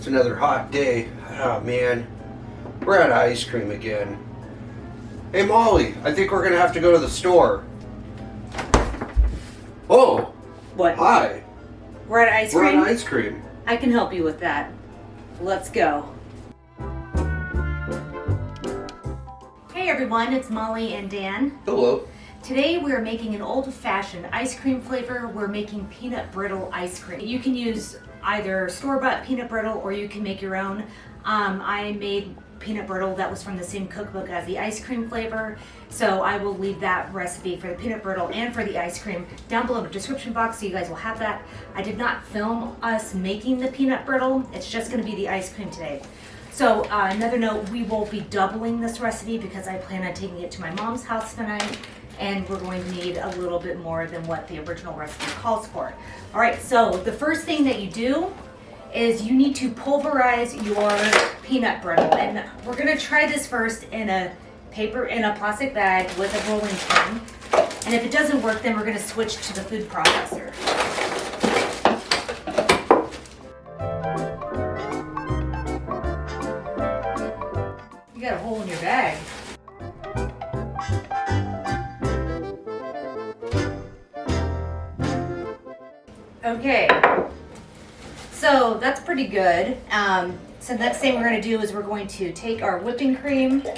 another hot day. Oh man, we're at ice cream again. Hey Molly, I think we're gonna have to go to the store. Oh, What? hi. We're at ice cream? We're at ice cream. I can help you with that. Let's go. Hey everyone, it's Molly and Dan. Hello. Today we're making an old-fashioned ice cream flavor. We're making peanut brittle ice cream. You can use either store-bought peanut brittle or you can make your own. I made peanut brittle that was from the same cookbook as the ice cream flavor. So I will leave that recipe for the peanut brittle and for the ice cream down below in the description box so you guys will have that. I did not film us making the peanut brittle. It's just gonna be the ice cream today. So another note, we will be doubling this recipe because I plan on taking it to my mom's house tonight, and we're going to need a little bit more than what the original recipe calls for. All right, so the first thing that you do is you need to pulverize your peanut brittle. And we're gonna try this first in a plastic bag with a rolling pin. And if it doesn't work, then we're gonna switch to the food processor. You got a hole in your bag. Okay, so that's pretty good. So next thing we're going to do is we're going to take our whipping cream. I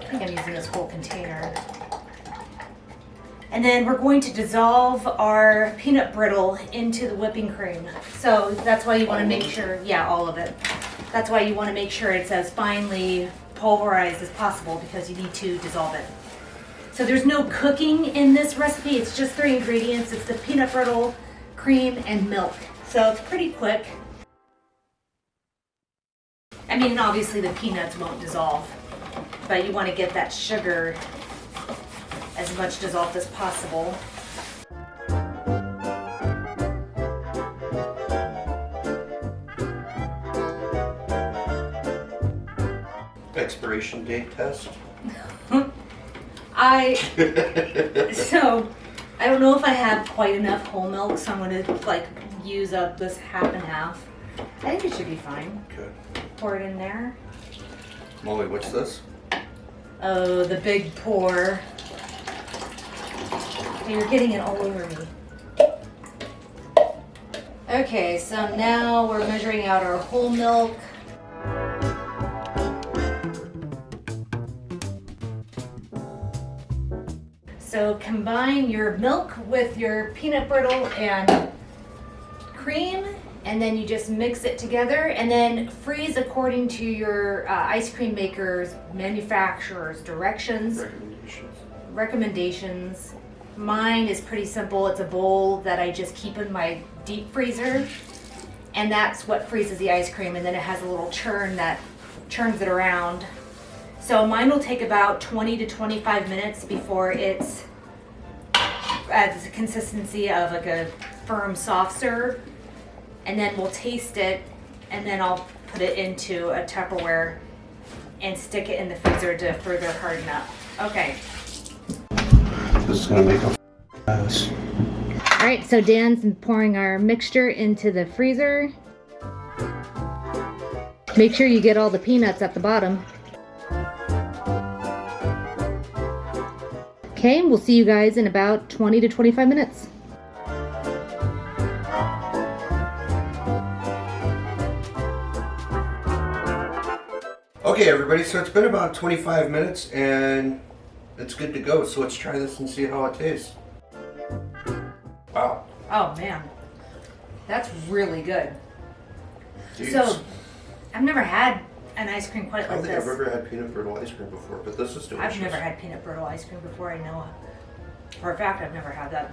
think I'm using this whole container. And then we're going to dissolve our peanut brittle into the whipping cream. So that's why you want to make sure, yeah, all of it. That's why you want to make sure it's as finely pulverized as possible because you need to dissolve it. So there's no cooking in this recipe. It's just 3 ingredients. It's the peanut brittle, cream, and milk. So it's pretty quick. I mean, obviously the peanuts won't dissolve, but you want to get that sugar as much dissolved as possible. Expiration date test. So I don't know if I have quite enough whole milk, so I'm going to use up this half and half. I think it should be fine. Okay. Pour it in there. Molly, what's this? Oh, the big pour. Okay, you're getting it all over me. Okay, so now we're measuring out our whole milk. So combine your milk with your peanut brittle and cream, and then you just mix it together and then freeze according to your ice cream maker's manufacturer's recommendations. Mine is pretty simple. It's a bowl that I just keep in my deep freezer, and that's what freezes the ice cream, and then it has a little churn that churns it around. So mine will take about 20 to 25 minutes before it's at the consistency of like a firm soft serve. And then we'll taste it, and then I'll put it into a Tupperware and stick it in the freezer to further harden up. Okay. This is gonna make a mess. All right, so Dan's pouring our mixture into the freezer. Make sure you get all the peanuts at the bottom. Okay, we'll see you guys in about 20 to 25 minutes. Okay, everybody, so it's been about 25 minutes and it's good to go. So let's try this and see how it tastes. Wow. Oh man, that's really good. Jeez. So, I've never had an ice cream quite I like don't think this. I've ever had peanut brittle ice cream before, but this is delicious. I've never had peanut brittle ice cream before, I know. For a fact, I've never had that.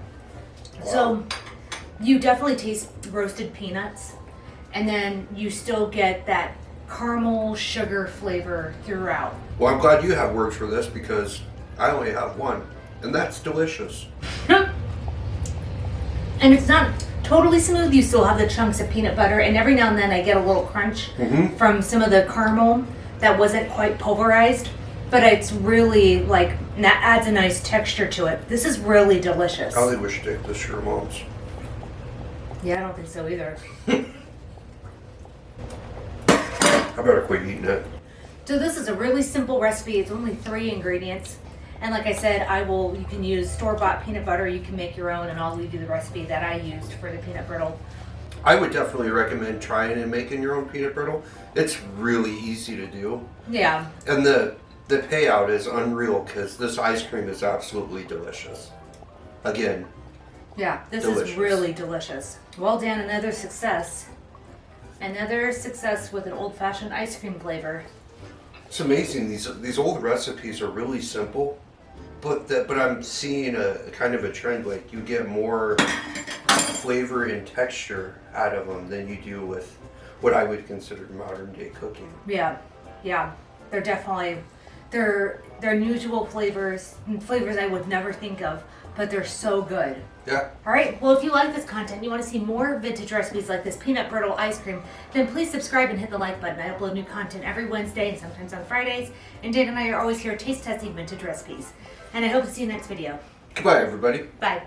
Wow. So, you definitely taste roasted peanuts, and then you still get that caramel sugar flavor throughout. Well, I'm glad you have words for this because I only have one, and that's delicious. And it's not totally smooth. You still have the chunks of peanut butter, and every now and then I get a little crunch from some of the caramel that wasn't quite pulverized, but it's really like, that adds a nice texture to it. This is really delicious. I think we should take this to your mom's. Yeah, I don't think so either. I better quit eating it. So this is a really simple recipe. It's only 3 ingredients. And like I said, you can use store-bought peanut butter. You can make your own, and I'll leave you the recipe that I used for the peanut brittle. I would definitely recommend trying and making your own peanut brittle. It's really easy to do. Yeah. And the payout is unreal because this ice cream is absolutely delicious. Again, Yeah, this delicious. is really delicious. Well, Dan, another success. Another success with an old-fashioned ice cream flavor. It's amazing. These old recipes are really simple, but I'm seeing a kind of a trend. Like you get more flavor and texture out of them than you do with what I would consider modern day cooking. Yeah, yeah. They're definitely they're unusual flavors I would never think of, but they're so good. Yeah. All right. Well, if you like this content, you want to see more vintage recipes like this peanut brittle ice cream, then please subscribe and hit the like button. I upload new content every Wednesday and sometimes on Fridays. And Dan and I are always here taste testing vintage recipes. And I hope to see you next video. Goodbye, everybody. Bye.